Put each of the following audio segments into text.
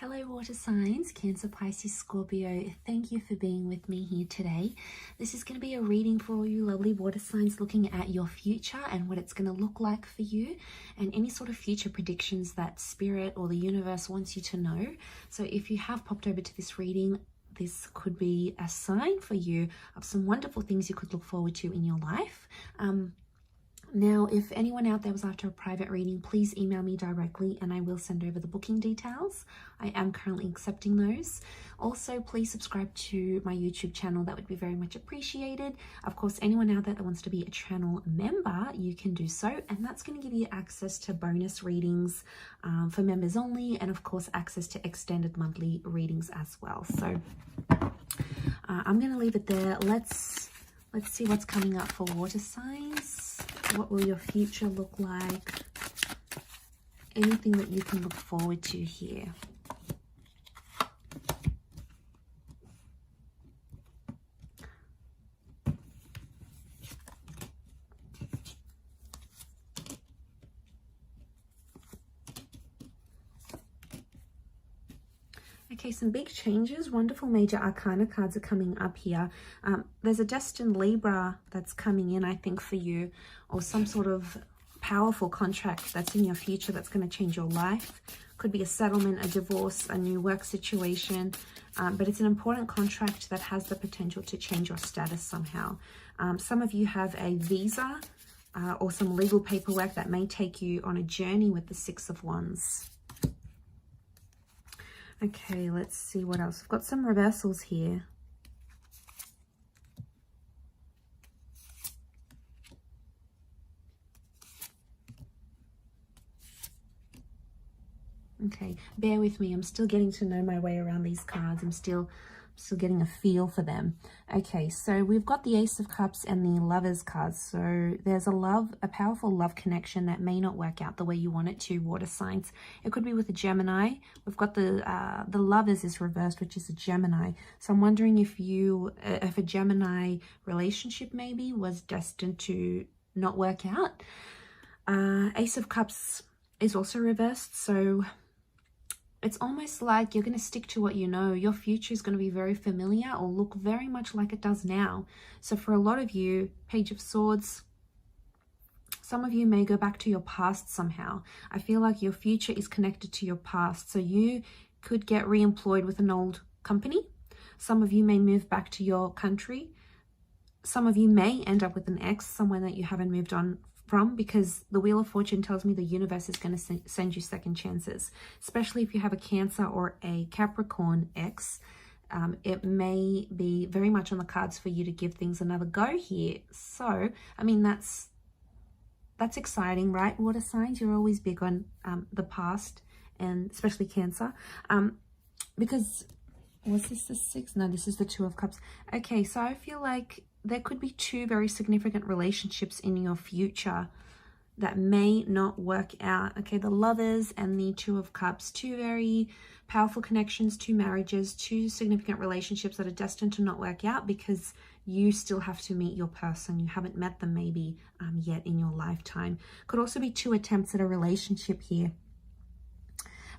Hello water signs, Cancer, Pisces, Scorpio. Thank you for being with me here today. This is going to be a reading for you lovely water signs, looking at your future and what it's going to look like for you and any sort of future predictions that spirit or the universe wants you to know. So if you have popped over to this reading, this could be a sign for you of some wonderful things you could look forward to in your life. Now, if anyone out there was after a private reading, please email me directly and I will send over the booking details. I am currently accepting those. Also, please subscribe to my YouTube channel. That would be very much appreciated. Of course, anyone out there that wants to be a channel member, you can do so. And that's going to give you access to bonus readings for members only. And of course, access to extended monthly readings as well. So I'm going to leave it there. Let's see what's coming up for water signs. What will your future look like? Anything that you can look forward to here. Okay, some big changes. Wonderful major arcana cards are coming up here. There's a destined Libra that's coming in, I think, for you, or some sort of powerful contract that's in your future that's going to change your life. Could be a settlement, a divorce, a new work situation, but it's an important contract that has the potential to change your status somehow. Some of you have a visa or some legal paperwork that may take you on a journey with the Six of Wands. Okay, let's see what else. We've got some reversals here. Okay, bear with me. I'm still getting to know my way around these cards. I'm still getting a feel for them. Okay, so we've got the Ace of Cups and the Lovers cards. So there's a powerful love connection that may not work out the way you want it to, water signs. It could be with a Gemini. We've got the Lovers is reversed, which is a Gemini. So I'm wondering if a Gemini relationship maybe was destined to not work out. Ace of Cups is also reversed. So it's almost like you're going to stick to what you know. Your future is going to be very familiar or look very much like it does now. So for a lot of you, Page of Swords, some of you may go back to your past somehow. I feel like your future is connected to your past. So you could get re-employed with an old company. Some of you may move back to your country. Some of you may end up with an ex, someone that you haven't moved on from, because the Wheel of Fortune tells me the universe is going to send you second chances, especially if you have a Cancer or a Capricorn ex. It may be very much on the cards for you to give things another go here. So, I mean, that's exciting, right? Water signs, you're always big on the past, and especially Cancer, because was this the Six? No, this is the Two of Cups. Okay, so I feel like there could be two very significant relationships in your future that may not work out. Okay, the Lovers and the Two of Cups, two very powerful connections, two marriages, two significant relationships that are destined to not work out because you still have to meet your person. You haven't met them maybe yet in your lifetime. Could also be two attempts at a relationship here.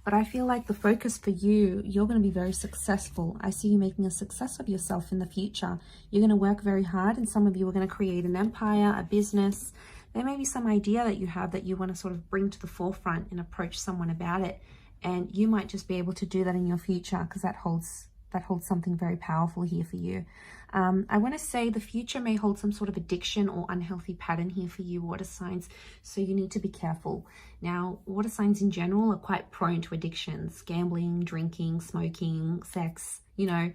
But I feel like the focus for you, you're going to be very successful. I see you making a success of yourself in the future. You're going to work very hard, and some of you are going to create an empire, a business. There may be some idea that you have that you want to sort of bring to the forefront and approach someone about it. And you might just be able to do that in your future because that holds something very powerful here for you. I want to say the future may hold some sort of addiction or unhealthy pattern here for you, water signs, so you need to be careful. Now, water signs in general are quite prone to addictions: gambling, drinking, smoking, sex. You know,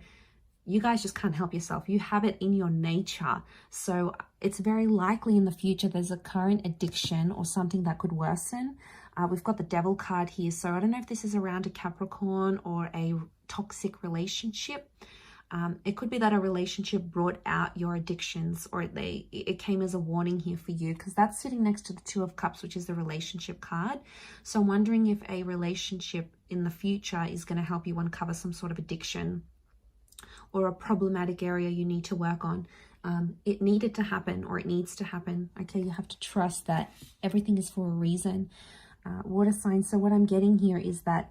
you guys just can't help yourself. You have it in your nature. So it's very likely in the future there's a current addiction or something that could worsen. We've got the Devil card here. So I don't know if this is around a Capricorn or a toxic relationship. It could be that a relationship brought out your addictions, or it came as a warning here for you, because that's sitting next to the Two of Cups, which is the relationship card. So I'm wondering if a relationship in the future is going to help you uncover some sort of addiction or a problematic area you need to work on. It needed to happen, or it needs to happen. Okay, you have to trust that everything is for a reason. Water signs. So what I'm getting here is that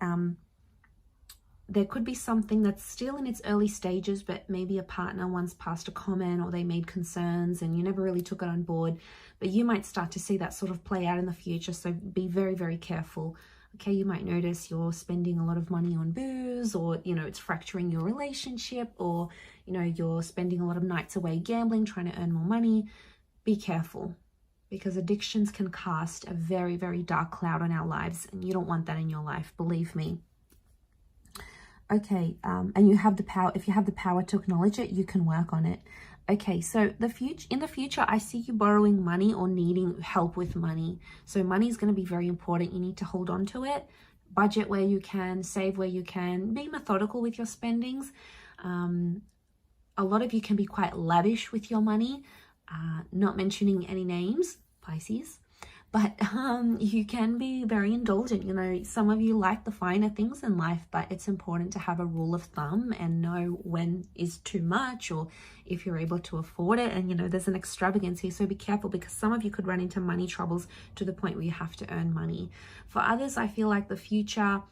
there could be something that's still in its early stages, but maybe a partner once passed a comment or they made concerns and you never really took it on board. But you might start to see that sort of play out in the future. So be very, very careful. Okay, you might notice you're spending a lot of money on booze, or, you know, it's fracturing your relationship, or, you know, you're spending a lot of nights away gambling, trying to earn more money. Be careful, because addictions can cast a very, very dark cloud on our lives, and you don't want that in your life, believe me. Okay, and you have the power. If you have the power to acknowledge it, you can work on it. Okay, so in the future, I see you borrowing money or needing help with money. So money is going to be very important. You need to hold on to it. Budget where you can, save where you can, be methodical with your spendings. A lot of you can be quite lavish with your money, not mentioning any names, Pisces. But you can be very indulgent. You know, some of you like the finer things in life, but it's important to have a rule of thumb and know when is too much, or if you're able to afford it. And, you know, there's an extravagance here. So be careful, because some of you could run into money troubles to the point where you have to earn money. For others, I feel like the future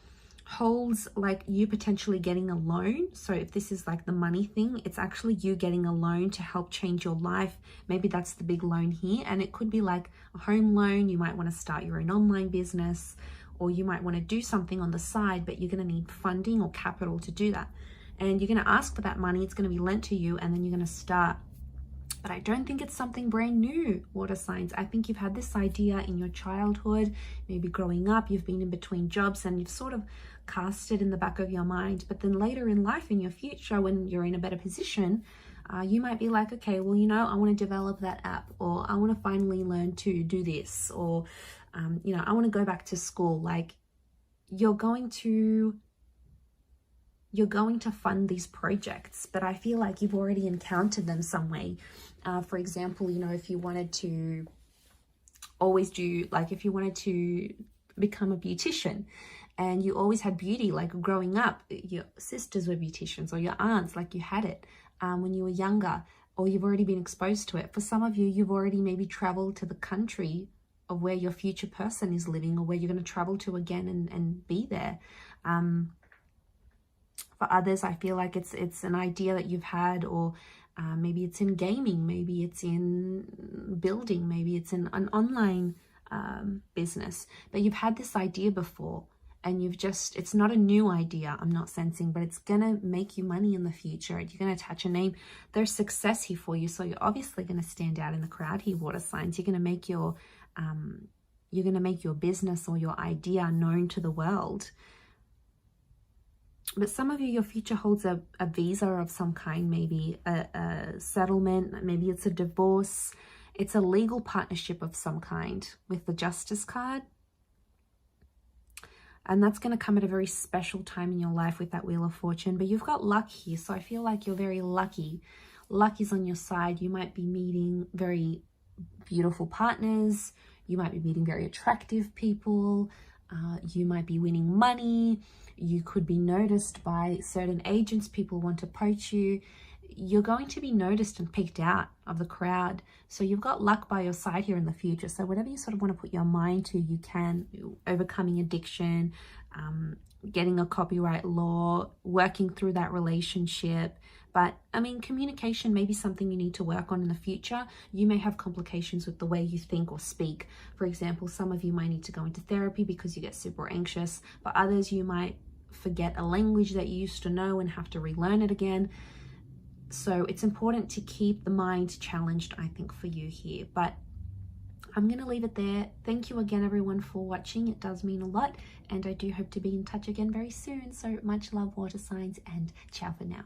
holds like you potentially getting a loan. So if this is like the money thing, it's actually you getting a loan to help change your life. Maybe that's the big loan here, and it could be like a home loan. You might want to start your own online business, or you might want to do something on the side, but you're going to need funding or capital to do that, and you're going to ask for that money. It's going to be lent to you, and then you're going to start. But I don't think it's something brand new, water signs. I think you've had this idea in your childhood, maybe growing up, you've been in between jobs, and you've sort of cast it in the back of your mind. But then later in life, in your future, when you're in a better position, you might be like, okay, well, you know, I want to develop that app, or I want to finally learn to do this, or, you know, I want to go back to school. Like, you're going to fund these projects, but I feel like you've already encountered them some way. For example, you know, if you wanted to if you wanted to become a beautician, and you always had beauty, like growing up, your sisters were beauticians, or your aunts, like you had it when you were younger, or you've already been exposed to it. For some of you, you've already maybe traveled to the country of where your future person is living, or where you're going to travel to again and be there. For others, I feel like it's an idea that you've had, or maybe it's in gaming, maybe it's in building, maybe it's in an online business, but you've had this idea before, and it's not a new idea, I'm not sensing, but it's gonna make you money in the future. You're gonna attach a name. There's success here for you, so you're obviously gonna stand out in the crowd here, water signs. You're gonna make your business or your idea known to the world. But some of you, your future holds a visa of some kind, maybe a settlement, maybe it's a divorce, it's a legal partnership of some kind with the Justice card. And that's going to come at a very special time in your life with that Wheel of Fortune. But you've got luck here, so I feel like you're very lucky. Luck is on your side. You might be meeting very beautiful partners. You might be meeting very attractive people. You might be winning money. You could be noticed by certain agents. People want to poach you. You're going to be noticed and picked out of the crowd. So you've got luck by your side here in the future. So whatever you sort of want to put your mind to, you can. Overcoming addiction, getting a copyright law, working through that relationship. But I mean, communication may be something you need to work on in the future. You may have complications with the way you think or speak. For example, some of you might need to go into therapy because you get super anxious. But others, you might forget a language that you used to know and have to relearn it again. So it's important to keep the mind challenged, I think, for you here. But I'm going to leave it there. Thank you again, everyone, for watching. It does mean a lot. And I do hope to be in touch again very soon. So much love, water signs, and ciao for now.